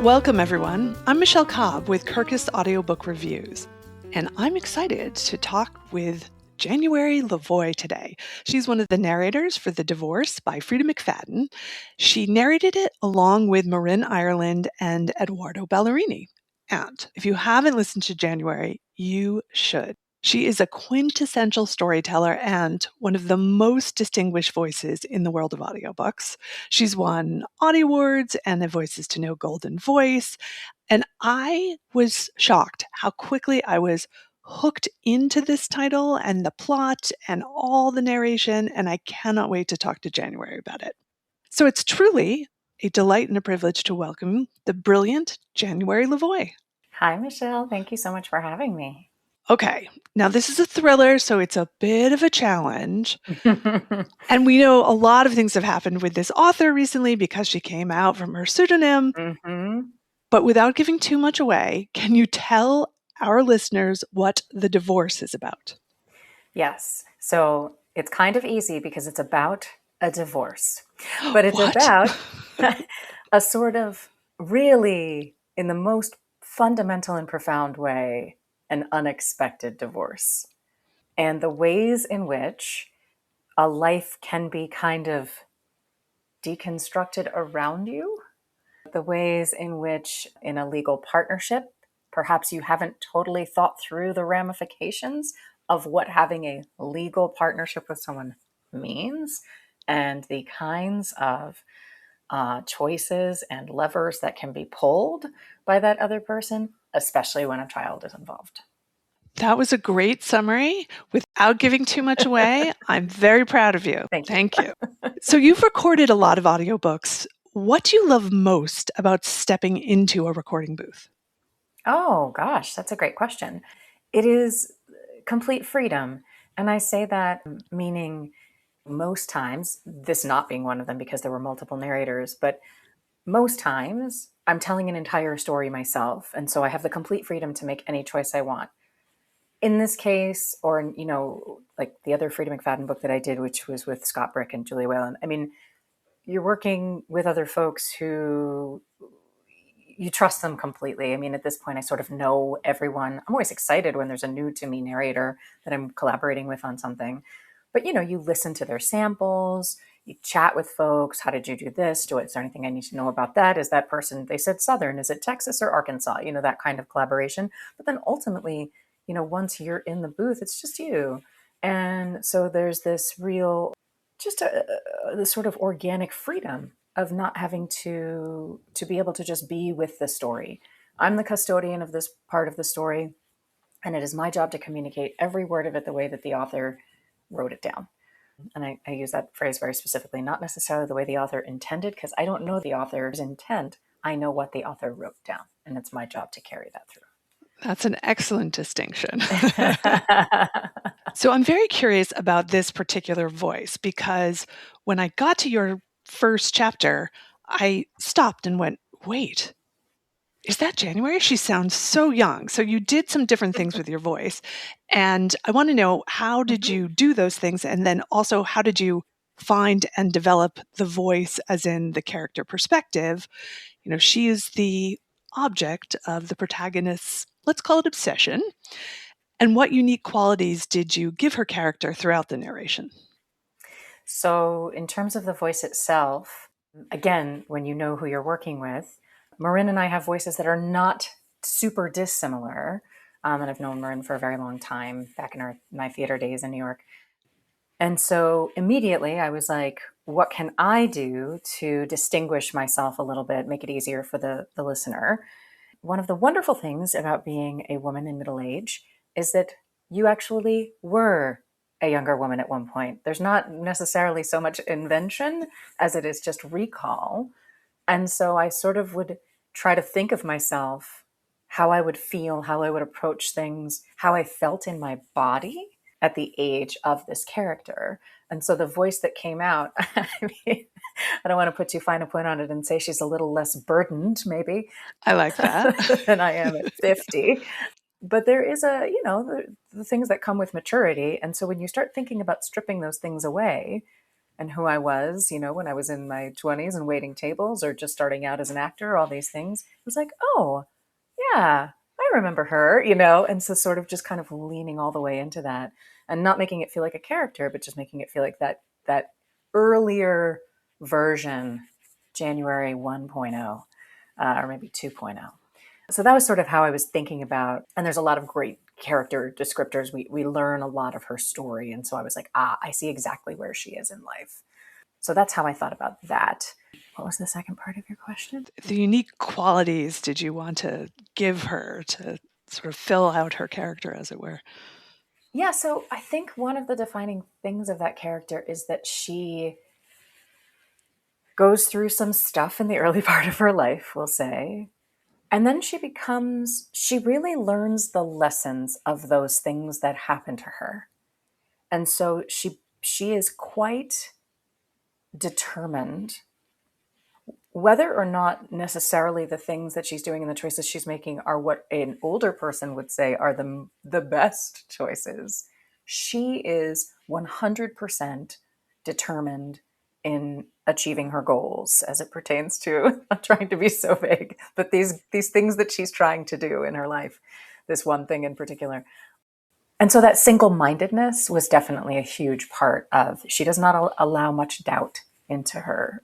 Welcome, everyone. I'm Michelle Cobb with Kirkus Audiobook Reviews, and I'm excited to talk with January LaVoy today. She's one of the narrators for The Divorce by Freida McFadden. She narrated it along with Marin Ireland and Edoardo Ballerini. And if you haven't listened to January, you should. She is a quintessential storyteller and one of the most distinguished voices in the world of audiobooks. She's won Audie Awards and a Voices to Know Golden Voice. And I was shocked how quickly I was hooked into this title and the plot and all the narration, and I cannot wait to talk to January about it. So it's truly a delight and a privilege to welcome the brilliant January LaVoy. Hi, Michelle. Thank you so much for having me. Okay, now this is a thriller, so it's a bit of a challenge. And we know a lot of things have happened with this author recently because she came out from her pseudonym. But without giving too much away, can you tell our listeners what The Divorce is about? Yes. So it's kind of easy because it's about a divorce. But it's What? about a sort of really, in the most fundamental and profound way, an unexpected divorce. And the ways in which a life can be kind of deconstructed around you. The ways in which, in a legal partnership, perhaps you haven't totally thought through the ramifications of what having a legal partnership with someone means, and the kinds of choices and levers that can be pulled by that other person, especially when a child is involved. That was a great summary. Without giving too much away, I'm very proud of you. Thank you. So you've recorded a lot of audiobooks. What do you love most about stepping into a recording booth? Oh, gosh, that's a great question. It is complete freedom. And I say that meaning most times, this not being one of them because there were multiple narrators, but most times I'm telling an entire story myself. And so I have the complete freedom to make any choice I want. In this case, or, like the other Freida McFadden book that I did, which was with Scott Brick and Julia Whalen, I mean, you're working with other folks who you trust them completely. I mean, at this point, I sort of know everyone. I'm always excited when there's a new to me narrator that I'm collaborating with on something. But, you listen to their samples, you chat with folks. How did you do this? Is there anything I need to know about that? Is that person, they said Southern, is it Texas or Arkansas? That kind of collaboration. But then ultimately, once you're in the booth, it's just you. And so there's this real, just the sort of organic freedom of not having to be able to just be with the story. I'm the custodian of this part of the story, and it is my job to communicate every word of it the way that the author wrote it down. And I use that phrase very specifically, not necessarily the way the author intended, because I don't know the author's intent. I know what the author wrote down, and it's my job to carry that through. That's an excellent distinction. So I'm very curious about this particular voice, because when I got to your first chapter, I stopped and went, wait, is that January? She sounds so young. So you did some different things with your voice. And I want to know, how did you do those things? And then also, how did you find and develop the voice as in the character perspective? She is the object of the protagonist's, let's call it, obsession. And what unique qualities did you give her character throughout the narration? So in terms of the voice itself, again, when you know who you're working with, Marin and I have voices that are not super dissimilar. And I've known Marin for a very long time, back in my theater days in New York. And so immediately I was like, what can I do to distinguish myself a little bit, make it easier for the listener? One of the wonderful things about being a woman in middle age is that you actually were a younger woman at one point. There's not necessarily so much invention as it is just recall. And so I sort of would try to think of myself, how I would feel, how I would approach things, how I felt in my body at the age of this character. And so the voice that came out, I mean, I don't want to put too fine a point on it and say she's a little less burdened, maybe. I like that. than I am at 50. But there is the things that come with maturity. And so when you start thinking about stripping those things away, and who I was, when I was in my 20s and waiting tables or just starting out as an actor, all these things. It was like, oh, yeah, I remember her, and so sort of just kind of leaning all the way into that and not making it feel like a character, but just making it feel like that earlier version, January 1.0, or maybe 2.0. So that was sort of how I was thinking about, and there's a lot of great character descriptors. We learn a lot of her story. And so I was like, I see exactly where she is in life. So that's how I thought about that. What was the second part of your question? The unique qualities did you want to give her to sort of fill out her character, as it were? Yeah, so I think one of the defining things of that character is that she goes through some stuff in the early part of her life, we'll say. And then she really learns the lessons of those things that happen to her. And so she is quite determined, whether or not necessarily the things that she's doing and the choices she's making are what an older person would say are the best choices. She is 100% determined in achieving her goals as it pertains to, I'm trying to be so vague, but these things that she's trying to do in her life, this one thing in particular. And so that single-mindedness was definitely a huge part of, she does not allow much doubt into her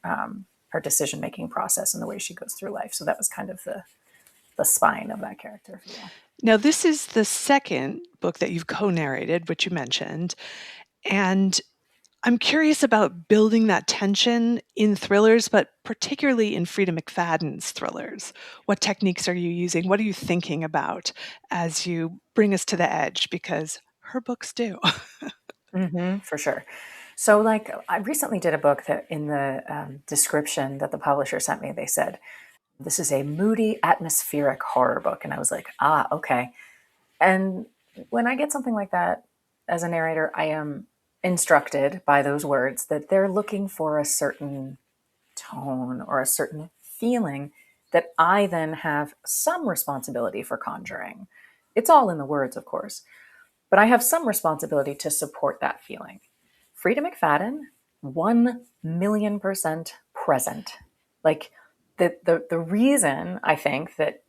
decision-making process and the way she goes through life. So that was kind of the spine of that character, if you will. Now, this is the second book that you've co-narrated, which you mentioned. And I'm curious about building that tension in thrillers, but particularly in Freida McFadden's thrillers. What techniques are you using? What are you thinking about as you bring us to the edge? Because her books do. For sure. So, like, I recently did a book that in the description that the publisher sent me, they said, this is a moody, atmospheric horror book. And I was like, okay. And when I get something like that as a narrator, I am instructed by those words that they're looking for a certain tone or a certain feeling that I then have some responsibility for conjuring. It's all in the words, of course, but I have some responsibility to support that feeling. Freida McFadden, 1,000,000% present. Like the reason I think that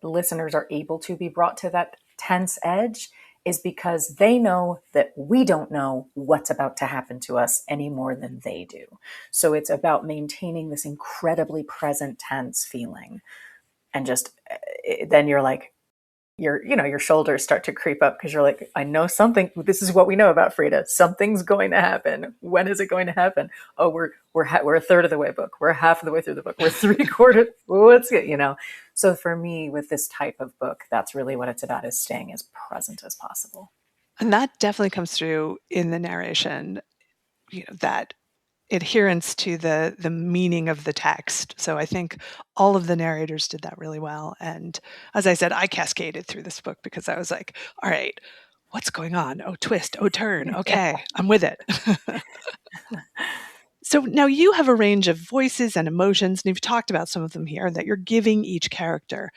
listeners are able to be brought to that tense edge is because they know that we don't know what's about to happen to us any more than they do. So it's about maintaining this incredibly present tense feeling. And just then you're like, your shoulders start to creep up because you're like, I know something. This is what we know about Freida. Something's going to happen. When is it going to happen? Oh, we're a third of the way book. We're half of the way through the book. We're 3/4. What's it? So for me, with this type of book, that's really what it's about: is staying as present as possible. And that definitely comes through in the narration. That adherence to the meaning of the text. So I think all of the narrators did that really well. And as I said, I cascaded through this book because I was like, all right, what's going on? Oh, twist. Oh, turn. Okay, I'm with it. So now you have a range of voices and emotions, and you've talked about some of them here that you're giving each character.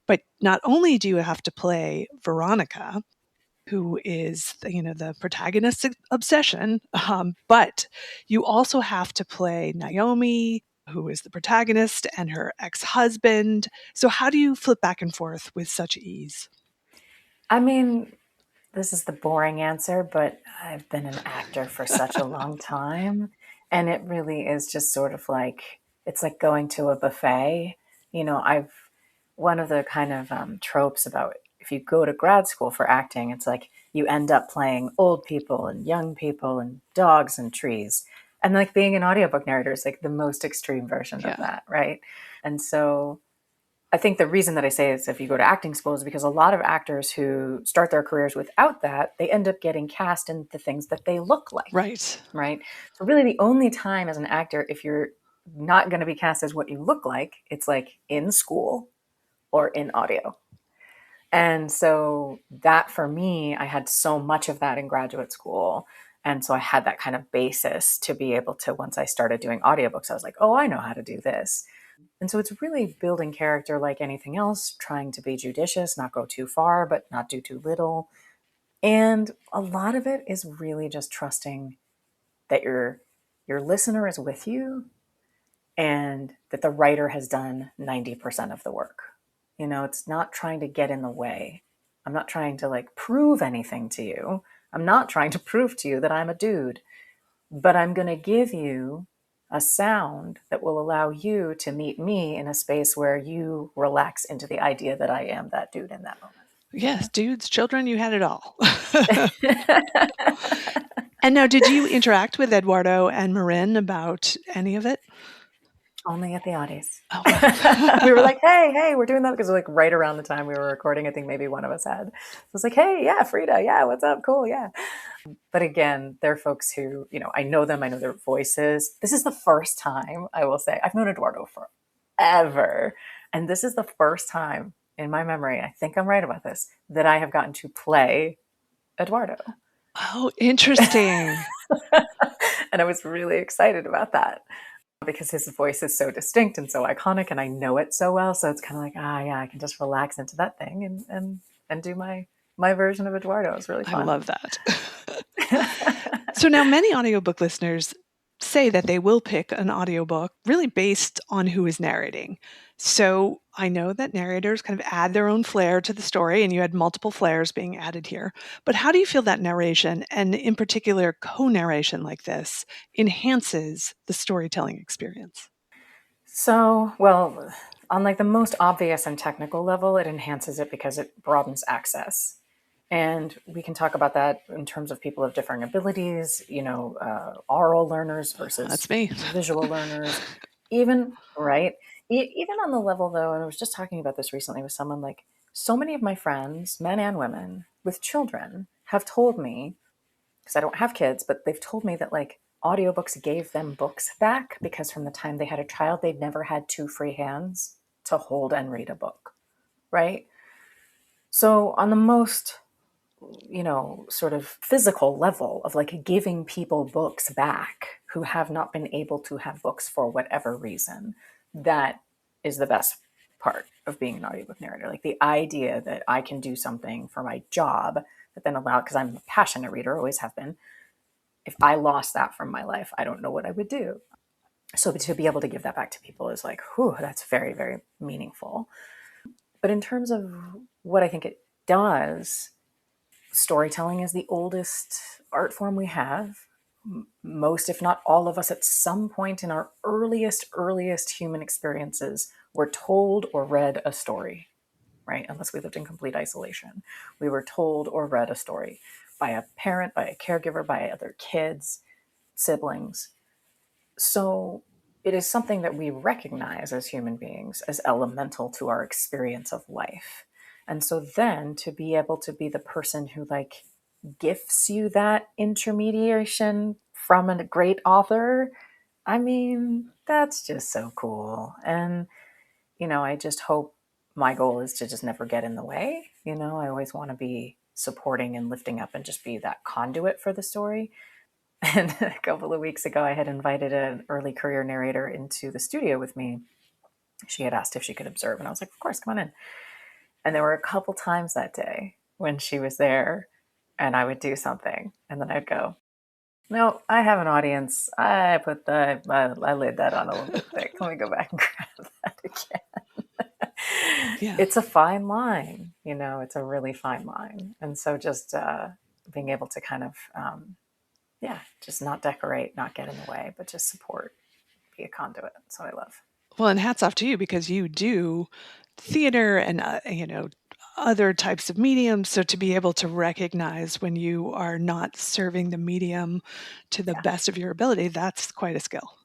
But not only do you have to play Veronica, who is the protagonist's obsession, but you also have to play Naomi, who is the protagonist, and her ex-husband. So how do you flip back and forth with such ease? I mean, this is the boring answer, but I've been an actor for such a long time. And it really is just sort of like, it's like going to a buffet. One of the kind of tropes about if you go to grad school for acting, it's like you end up playing old people and young people and dogs and trees. And like being an audiobook narrator is like the most extreme version of that, right? And so I think the reason that I say is if you go to acting school is because a lot of actors who start their careers without that, they end up getting cast in the things that they look like. Right. Right. So really the only time as an actor, if you're not going to be cast as what you look like, it's like in school or in audio. And so that for me, I had so much of that in graduate school. And so I had that kind of basis to be able to, once I started doing audiobooks, I was like, oh, I know how to do this. And so it's really building character like anything else, trying to be judicious, not go too far, but not do too little. And a lot of it is really just trusting that you're your listener is with you and that the writer has done 90% of the work. It's not trying to get in the way. I'm not trying to like prove anything to you. I'm not trying to prove to you that I'm a dude, but I'm going to give you a sound that will allow you to meet me in a space where you relax into the idea that I am that dude in that moment. Yes, dudes, children, you had it all. And now, did you interact with Edoardo and Marin about any of it? Only at the Audis. Oh, wow. We were like, hey, we're doing that because like right around the time we were recording, I think maybe one of us had. So it was like, hey, yeah, Freida, yeah, what's up? Cool, yeah. But again, they're folks who, I know them, I know their voices. This is the first time, I will say, I've known Edoardo forever. And this is the first time in my memory, I think I'm right about this, that I have gotten to play Edoardo. Oh, interesting. And I was really excited about that because his voice is so distinct and so iconic and I know it so well. So it's kind of like, yeah, I can just relax into that thing and do my version of Edoardo. It's really fun. I love that. So now many audiobook listeners say that they will pick an audiobook really based on who is narrating. So I know that narrators kind of add their own flair to the story, and you had multiple flairs being added here. But how do you feel that narration, and in particular co-narration like this, enhances the storytelling experience? So, well, on like the most obvious and technical level, it enhances it because it broadens access. And we can talk about that in terms of people of differing abilities, oral learners versus That's me. Visual learners, even, right? Even on the level though, and I was just talking about this recently with someone, like so many of my friends, men and women with children, have told me, because I don't have kids, but they've told me that like audiobooks gave them books back because from the time they had a child, they'd never had two free hands to hold and read a book, right? So on the most sort of physical level of like giving people books back who have not been able to have books for whatever reason, that is the best part of being an audiobook narrator. Like the idea that I can do something for my job that then allow, because I'm a passionate reader, always have been. If I lost that from my life, I don't know what I would do. So to be able to give that back to people is like, whew, that's very, very meaningful. But in terms of what I think it does, storytelling is the oldest art form we have. Most, if not all of us, at some point in our earliest human experiences were told or read a story, right? Unless we lived in complete isolation. We were told or read a story by a parent, by a caregiver, by other kids, siblings. So it is something that we recognize as human beings as elemental to our experience of life. And so then to be able to be the person who like gifts you that intermediation from a great author, I mean, that's just so cool. And, I just hope my goal is to just never get in the way. I always want to be supporting and lifting up and just be that conduit for the story. And a couple of weeks ago, I had invited an early career narrator into the studio with me. She had asked if she could observe, and I was like, of course, come on in. And there were a couple times that day when she was there and I would do something and then I'd go, no, I have an audience. I laid that on a little bit thick. Let me go back and grab that again. Yeah. It's a fine line, it's a really fine line. And so just being able to kind of, just not decorate, not get in the way, but just support, be a conduit. That's what I love. Well, and hats off to you because you do theater and, other types of mediums. So to be able to recognize when you are not serving the medium to the best of your ability, that's quite a skill.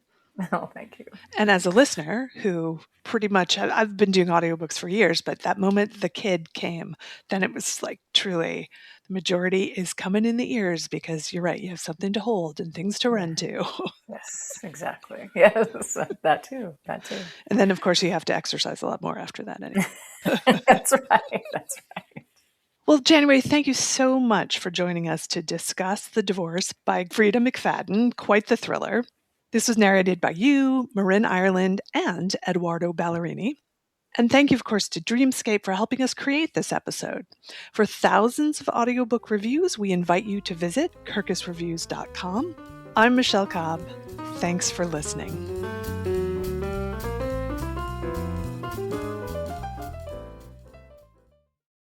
Oh, thank you. And as a listener who pretty much, I've been doing audiobooks for years, but that moment the kid came, then it was like truly the majority is coming in the ears because you're right. You have something to hold and things to run to. Yes, exactly. Yes, that too. And then of course you have to exercise a lot more after that anyway. That's right. Well, January, thank you so much for joining us to discuss The Divorce by Freida McFadden, quite the thriller. This was narrated by you, Marin Ireland, and Edoardo Ballerini. And thank you, of course, to Dreamscape for helping us create this episode. For thousands of audiobook reviews, we invite you to visit kirkusreviews.com. I'm Michelle Cobb. Thanks for listening.